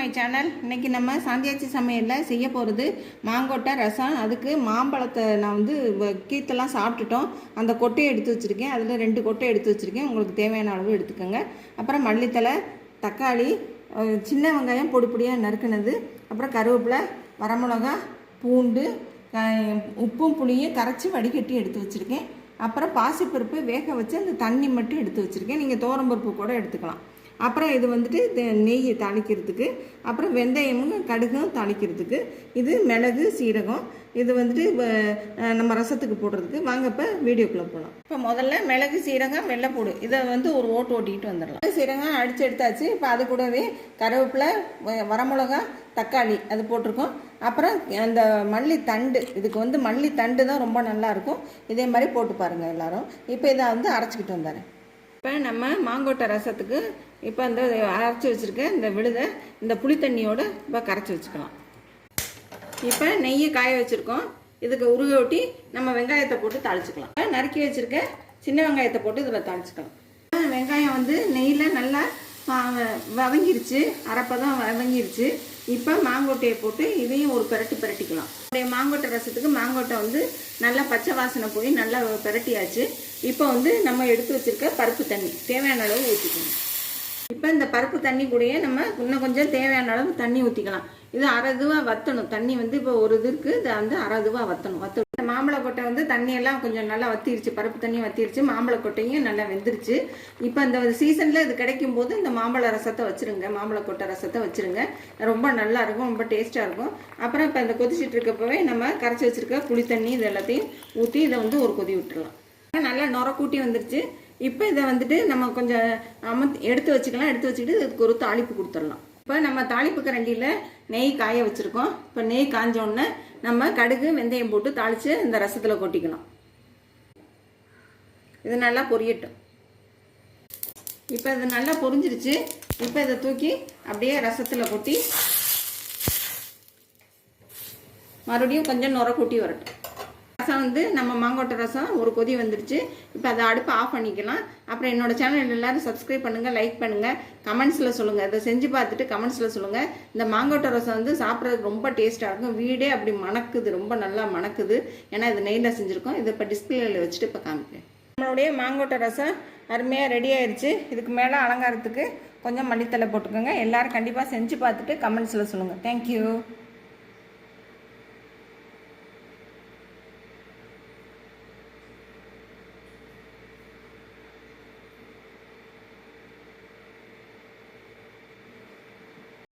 My channel. இன்றைக்கி நம்ம சாந்தியாச்சி சமையலில் செய்ய போகிறது மாங்கொட்டை ரசம். அதுக்கு மாம்பழத்தை நான் வந்து கீத்தெல்லாம் சாப்பிட்டுட்டோம். அந்த கொட்டையை எடுத்து வச்சுருக்கேன். அதில் 2 கொட்டை எடுத்து வச்சுருக்கேன். உங்களுக்கு தேவையான அளவு எடுத்துக்கோங்க. அப்புறம் மல்லித்தலை, தக்காளி, சின்ன வெங்காயம் பொடி பொடியாக நறுக்குனது, அப்புறம் கருவேப்பிலை, வரமிளகா, பூண்டு, உப்பும் புளியும் கரைச்சி வடிகட்டி எடுத்து வச்சுருக்கேன். அப்புறம் பாசிப்பருப்பு வேக வச்சு அந்த தண்ணி மட்டும் எடுத்து வச்சுருக்கேன். நீங்கள் துவரம்பருப்பு கூட எடுத்துக்கலாம். அப்புறம் இது வந்துட்டு நெய் தாளிக்கிறதுக்கு, அப்புறம் வெந்தயமும் கடுகும் தாளிக்கிறதுக்கு, இது மிளகு சீரகம், இது வந்துட்டு நம்ம ரசத்துக்கு போடுறதுக்கு. வாங்க இப்போ வீடியோக்குள்ளே போகலாம். இப்போ முதல்ல மிளகு சீரகம் வெள்ளைப்பூடு இதை வந்து ஒரு ஓட்டிட்டு வந்துடலாம். சீரகம் அடித்து எடுத்தாச்சு. இப்போ அது கூடவே கருவேப்பிலை, வரமிளகா, தக்காளி அது போட்டிருக்கோம். அப்புறம் அந்த மல்லி தண்டு, இதுக்கு வந்து மல்லி தண்டு தான் ரொம்ப நல்லாயிருக்கும். இதே மாதிரி போட்டு பாருங்கள் எல்லோரும். இப்போ இதை வந்து அரைச்சிக்கிட்டு வந்துடுறேன். இப்போ நம்ம மாங்கொட்டை ரசத்துக்கு இப்போ இந்த அரைச்சி வச்சுருக்க இந்த விழுதை இந்த புளி தண்ணியோடு இப்போ கரைச்சி வச்சுக்கலாம். இப்போ நெய்யை காய வச்சுருக்கோம். இதுக்கு உருக ஒட்டி நம்ம வெங்காயத்தை போட்டு தாளிச்சுக்கலாம். நறுக்கி வச்சுருக்க சின்ன வெங்காயத்தை போட்டு இதில் தாளிச்சுக்கலாம். வெங்காயம் வந்து நெய்யில் நல்லா வதங்கிருச்சு, அரைப்பதம் வதங்கிருச்சு. இப்போ மாங்கொட்டையை போட்டு இதையும் ஒரு பிரட்டிக்கலாம். மாங்கொட்டை ரசத்துக்கு மாங்கொட்டை வந்து நல்லா பச்சை வாசனை போய் நல்லா பிரட்டியாச்சு. இப்போ வந்து நம்ம எடுத்து வச்சுருக்க பருப்பு தண்ணி தேவையான அளவு ஊற்றிக்கணும். இப்போ இந்த பருப்பு தண்ணி கூடயே நம்ம இன்னும் கொஞ்சம் தேவையான அளவு தண்ணி ஊற்றிக்கலாம். இது அரை இதுவாக வற்றணும். தண்ணி வந்து இப்போ ஒரு இது இருக்குது, இதை வந்து அரை இதுவாக வற்றணும். மாம்பழக்கொட்டை வந்து தண்ணியெல்லாம் கொஞ்சம் நல்லா வற்றிருச்சு, பருப்பு தண்ணி வற்றிருச்சு, மாம்பழக்கொட்டையும் நல்லா வெந்துருச்சு. இப்போ இந்த சீசனில் இது கிடைக்கும் போது இந்த மாம்பழ ரசத்தை வச்சுருங்க, மாம்பழக்கொட்டை ரசத்தை வச்சுருங்க. ரொம்ப நல்லா இருக்கும், ரொம்ப டேஸ்ட்டாக இருக்கும். அப்புறம் இப்போ இந்த கொதிச்சுட்டு இருக்கப்பவே நம்ம கரைச்சி வச்சுருக்க புளி தண்ணி இது எல்லாத்தையும் ஊற்றி இதை வந்து ஒரு கொதி விட்டுடலாம். நல்லா நுர கூட்டி வந்துருச்சு. இப்போ இதை வந்துட்டு நம்ம கொஞ்சம் எடுத்து வச்சுக்கலாம். எடுத்து வச்சுக்கிட்டு இதுக்கு ஒரு தாளிப்பு கொடுத்துடலாம். இப்போ நம்ம தாளிப்பு கரண்டியில் நெய் காய வச்சுருக்கோம். இப்போ நெய் காஞ்சோடனே நம்ம கடுகு வெந்தயம் போட்டு தாளித்து இந்த ரசத்தில் கொட்டிக்கணும். இது நல்லா பொரியட்டும். இப்போ இது நல்லா பொரிஞ்சிருச்சு. இப்போ இதை தூக்கி அப்படியே ரசத்தில் கொட்டி மறுபடியும் கொஞ்சம் நுர கூட்டி வரட்டும். ரசம் வந்து நம்ம மாங்கொட்டை ரசம் ஒரு கொதி வந்துடுச்சு. இப்போ அதை அடுப்பை ஆஃப் பண்ணிக்கலாம். அப்புறம் என்னோடய சேனல் எல்லோரும் சப்ஸ்கிரைப் பண்ணுங்கள், லைக் பண்ணுங்கள், கமெண்ட்ஸில் சொல்லுங்கள். இதை செஞ்சு பார்த்துட்டு கமெண்ட்ஸில் சொல்லுங்கள். இந்த மாங்கொட்டை ரசம் வந்து சாப்பிட்றதுக்கு ரொம்ப டேஸ்ட்டாக இருக்கும். வீடே அப்படி மணக்குது, ரொம்ப நல்லா மணக்குது. ஏன்னா இது நெய்யில் செஞ்சுருக்கோம். இதை இப்போ டிஸ்பிளேயில் வச்சுட்டு இப்போ காமிக்கிறேன். நம்மளுடைய மாங்கொட்டை ரசம் அருமையாக ரெடி ஆயிடுச்சு. இதுக்கு மேலே அலங்காரத்துக்கு கொஞ்சம் மல்லித்தலை போட்டுக்கோங்க. எல்லோரும் கண்டிப்பாக செஞ்சு பார்த்துட்டு கமெண்ட்ஸில் சொல்லுங்கள். தேங்க்யூ.